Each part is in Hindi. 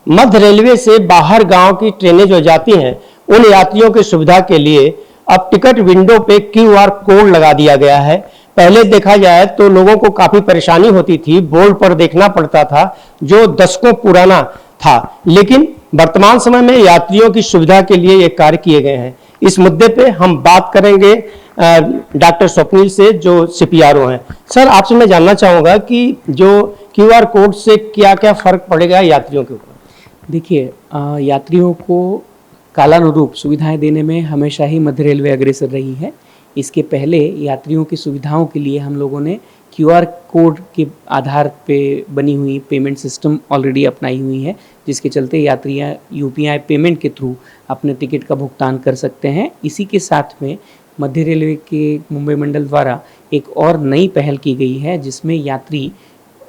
मध्य रेलवे से बाहर गांव की ट्रेनें जो जाती हैं उन यात्रियों की सुविधा के लिए अब टिकट विंडो पे क्यूआर कोड लगा दिया गया है। पहले देखा जाए तो लोगों को काफी परेशानी होती थी, बोर्ड पर देखना पड़ता था जो दशकों पुराना था, लेकिन वर्तमान समय में यात्रियों की सुविधा के लिए ये कार्य किए गए हैं। इस मुद्दे पे हम बात करेंगे डॉक्टर स्वप्निल से जो सीपीआरओ हैं। सर, आपसे मैं जानना चाहूँगा कि जो क्यूआर कोड से क्या क्या फर्क पड़ेगा यात्रियों के ऊपर? देखिए, यात्रियों को कालानुरूप सुविधाएं देने में हमेशा ही मध्य रेलवे अग्रसर रही है। इसके पहले यात्रियों की सुविधाओं के लिए हम लोगों ने क्यूआर कोड के आधार पे बनी हुई पेमेंट सिस्टम ऑलरेडी अपनाई हुई है, जिसके चलते यात्रियां यूपीआई पेमेंट के थ्रू अपने टिकट का भुगतान कर सकते हैं। इसी के साथ में मध्य रेलवे के मुंबई मंडल द्वारा एक और नई पहल की गई है, जिसमें यात्री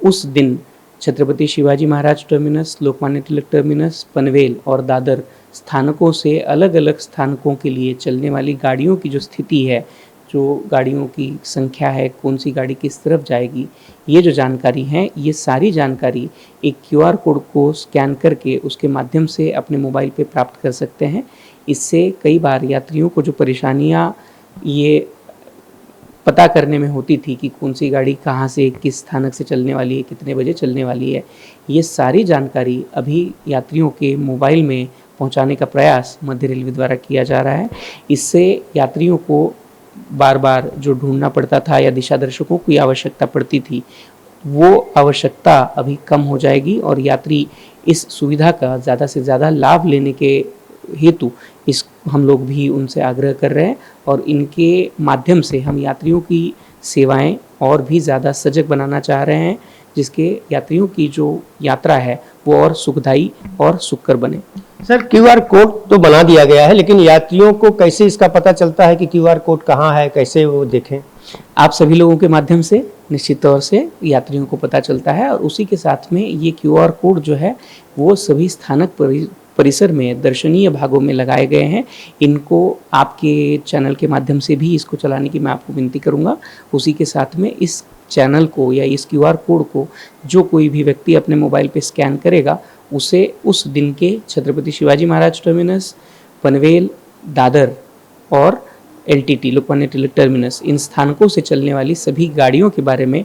उस दिन छत्रपति शिवाजी महाराज टर्मिनस, लोकमान्य तिलक टर्मिनस, पनवेल और दादर स्थानकों से अलग अलग स्थानकों के लिए चलने वाली गाड़ियों की जो स्थिति है, जो गाड़ियों की संख्या है, कौन सी गाड़ी किस तरफ जाएगी, ये जो जानकारी है, ये सारी जानकारी एक क्यूआर कोड को स्कैन करके उसके माध्यम से अपने मोबाइल पे प्राप्त कर सकते हैं। इससे कई बार यात्रियों को जो परेशानियाँ ये पता करने में होती थी कि कौन सी गाड़ी कहाँ से किस स्थानक से चलने वाली है, कितने बजे चलने वाली है, ये सारी जानकारी अभी यात्रियों के मोबाइल में पहुंचाने का प्रयास मध्य रेलवे द्वारा किया जा रहा है। इससे यात्रियों को बार बार जो ढूंढना पड़ता था या दिशा दर्शकों की आवश्यकता पड़ती थी, वो आवश्यकता अभी कम हो जाएगी और यात्री इस सुविधा का ज़्यादा से ज़्यादा लाभ लेने के हेतु इस हम लोग भी उनसे आग्रह कर रहे हैं और इनके माध्यम से हम यात्रियों की सेवाएं और भी ज़्यादा सजग बनाना चाह रहे हैं, जिसके यात्रियों की जो यात्रा है वो और सुखदायी और सुखकर बने। सर, क्यूआर कोड तो बना दिया गया है, लेकिन यात्रियों को कैसे इसका पता चलता है कि क्यूआर कोड कहाँ है, कैसे वो देखें? आप सभी लोगों के माध्यम से निश्चित तौर से यात्रियों को पता चलता है और उसी के साथ में ये क्यूआर कोड जो है वो सभी स्थानक परिसर में दर्शनीय भागों में लगाए गए हैं। इनको आपके चैनल के माध्यम से भी इसको चलाने की मैं आपको विनती करूंगा। उसी के साथ में इस चैनल को या इस क्यूआर कोड को जो कोई भी व्यक्ति अपने मोबाइल पे स्कैन करेगा, उसे उस दिन के छत्रपति शिवाजी महाराज टर्मिनस, पनवेल, दादर और एलटीटी, लोकमान्य तिलक टर्मिनस, इन स्थानकों से चलने वाली सभी गाड़ियों के बारे में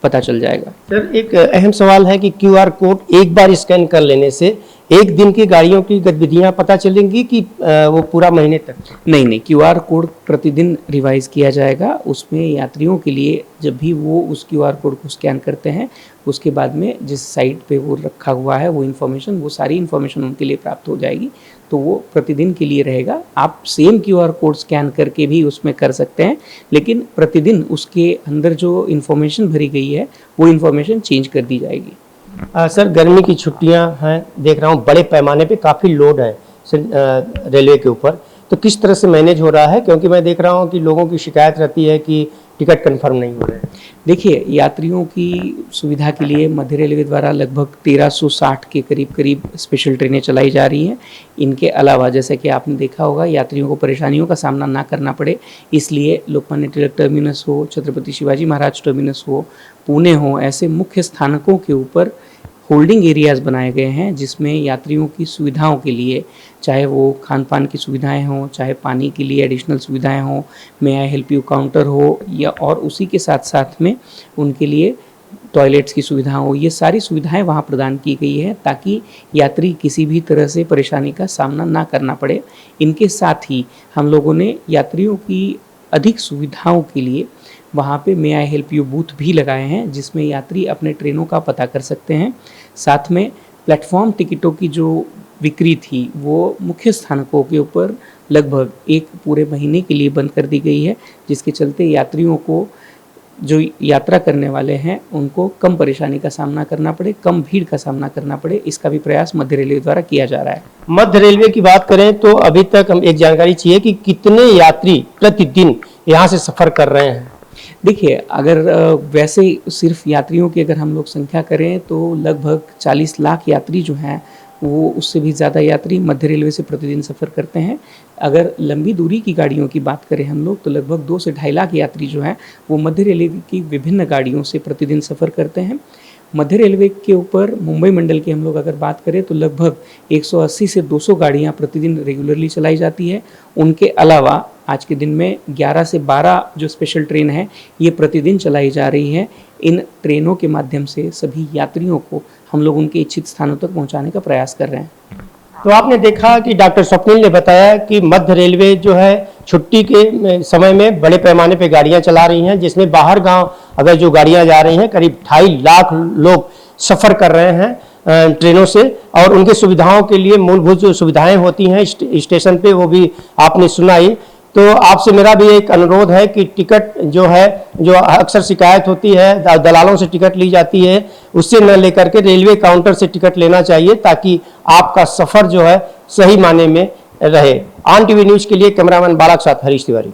पता चल जाएगा। सर, एक अहम सवाल है कि क्यूआर कोड एक बार स्कैन कर लेने से एक दिन की गाड़ियों की गतिविधियां पता चलेंगी कि वो पूरा महीने तक? नहीं, क्यूआर कोड प्रतिदिन रिवाइज किया जाएगा। उसमें यात्रियों के लिए जब भी वो उस क्यूआर कोड को स्कैन करते हैं, उसके बाद में जिस साइट पे वो रखा हुआ है वो सारी इन्फॉर्मेशन उनके लिए प्राप्त हो जाएगी, तो वो प्रतिदिन के लिए रहेगा। आप सेम क्यूआर कोड स्कैन करके भी उसमें कर सकते हैं, लेकिन प्रतिदिन उसके अंदर जो इन्फॉर्मेशन भरी गई है वो इन्फॉर्मेशन चेंज कर दी जाएगी। सर, गर्मी की छुट्टियां हैं, देख रहा हूँ बड़े पैमाने पे काफ़ी लोड है रेलवे के ऊपर, तो किस तरह से मैनेज हो रहा है? क्योंकि मैं देख रहा हूँ कि लोगों की शिकायत रहती है कि टिकट कंफर्म नहीं हो रहे हैं। देखिए, यात्रियों की सुविधा के लिए मध्य रेलवे द्वारा लगभग 1360 के करीब स्पेशल ट्रेनें चलाई जा रही हैं। इनके अलावा जैसे कि आपने देखा होगा, यात्रियों को परेशानियों का सामना ना करना पड़े, इसलिए लोकमान्य तिलक टर्मिनस हो, छत्रपति शिवाजी महाराज टर्मिनस हो, पुणे हो, ऐसे मुख्य स्थानकों के ऊपर होल्डिंग एरियाज़ बनाए गए हैं, जिसमें यात्रियों की सुविधाओं के लिए, चाहे वो खान पान की सुविधाएं हों, चाहे पानी के लिए एडिशनल सुविधाएं हों, मे आई हेल्प यू काउंटर हो, या और उसी के साथ साथ में उनके लिए टॉयलेट्स की सुविधा हो, ये सारी सुविधाएं वहां प्रदान की गई है ताकि यात्री किसी भी तरह से परेशानी का सामना ना करना पड़े। इनके साथ ही हम लोगों ने यात्रियों की अधिक सुविधाओं के लिए वहाँ पे मे आई हेल्प यू बूथ भी लगाए हैं, जिसमें यात्री अपने ट्रेनों का पता कर सकते हैं। साथ में प्लेटफॉर्म टिकटों की जो बिक्री थी वो मुख्य स्थानकों के ऊपर लगभग एक पूरे महीने के लिए बंद कर दी गई है, जिसके चलते यात्रियों को जो यात्रा करने वाले हैं उनको कम परेशानी का सामना करना पड़े, कम भीड़ का सामना करना पड़े, इसका भी प्रयास मध्य रेलवे द्वारा किया जा रहा है। मध्य रेलवे की बात करें तो अभी तक हम एक जानकारी चाहिए कि कितने यात्री प्रतिदिन यहाँ से सफर कर रहे हैं? देखिए, अगर वैसे सिर्फ यात्रियों की अगर हम लोग संख्या करें तो लगभग 40 लाख यात्री जो हैं, वो उससे भी ज़्यादा यात्री मध्य रेलवे से प्रतिदिन सफ़र करते हैं। अगर लंबी दूरी की गाड़ियों की बात करें हम लोग तो लगभग 2 से ढाई लाख यात्री जो हैं वो मध्य रेलवे की विभिन्न गाड़ियों से प्रतिदिन सफ़र करते हैं। मध्य रेलवे के ऊपर मुंबई मंडल की हम लोग अगर बात करें तो लगभग 180 से 200 गाड़ियां प्रतिदिन रेगुलरली चलाई जाती है। उनके अलावा आज के दिन में 11 से 12 जो स्पेशल ट्रेन है ये प्रतिदिन चलाई जा रही है। इन ट्रेनों के माध्यम से सभी यात्रियों को हम लोग उनके इच्छित स्थानों तक पहुंचाने का प्रयास कर रहे हैं। तो आपने देखा कि डॉक्टर स्वप्निल ने बताया कि मध्य रेलवे जो है छुट्टी के समय में बड़े पैमाने पे गाड़ियां चला रही हैं, जिसमें बाहर गांव अगर जो गाड़ियां जा रही हैं करीब 2.5 लाख लोग सफ़र कर रहे हैं ट्रेनों से, और उनकी सुविधाओं के लिए मूलभूत जो सुविधाएं होती हैं स्टेशन पे वो भी आपने सुनाई। तो आपसे मेरा भी एक अनुरोध है कि टिकट जो है, जो अक्सर शिकायत होती है दलालों से टिकट ली जाती है, उससे न लेकर के रेलवे काउंटर से टिकट लेना चाहिए ताकि आपका सफ़र जो है सही माने में रहे। ऑन टीवी न्यूज़ के लिए कैमरामैन बालक साथ हरीश तिवारी।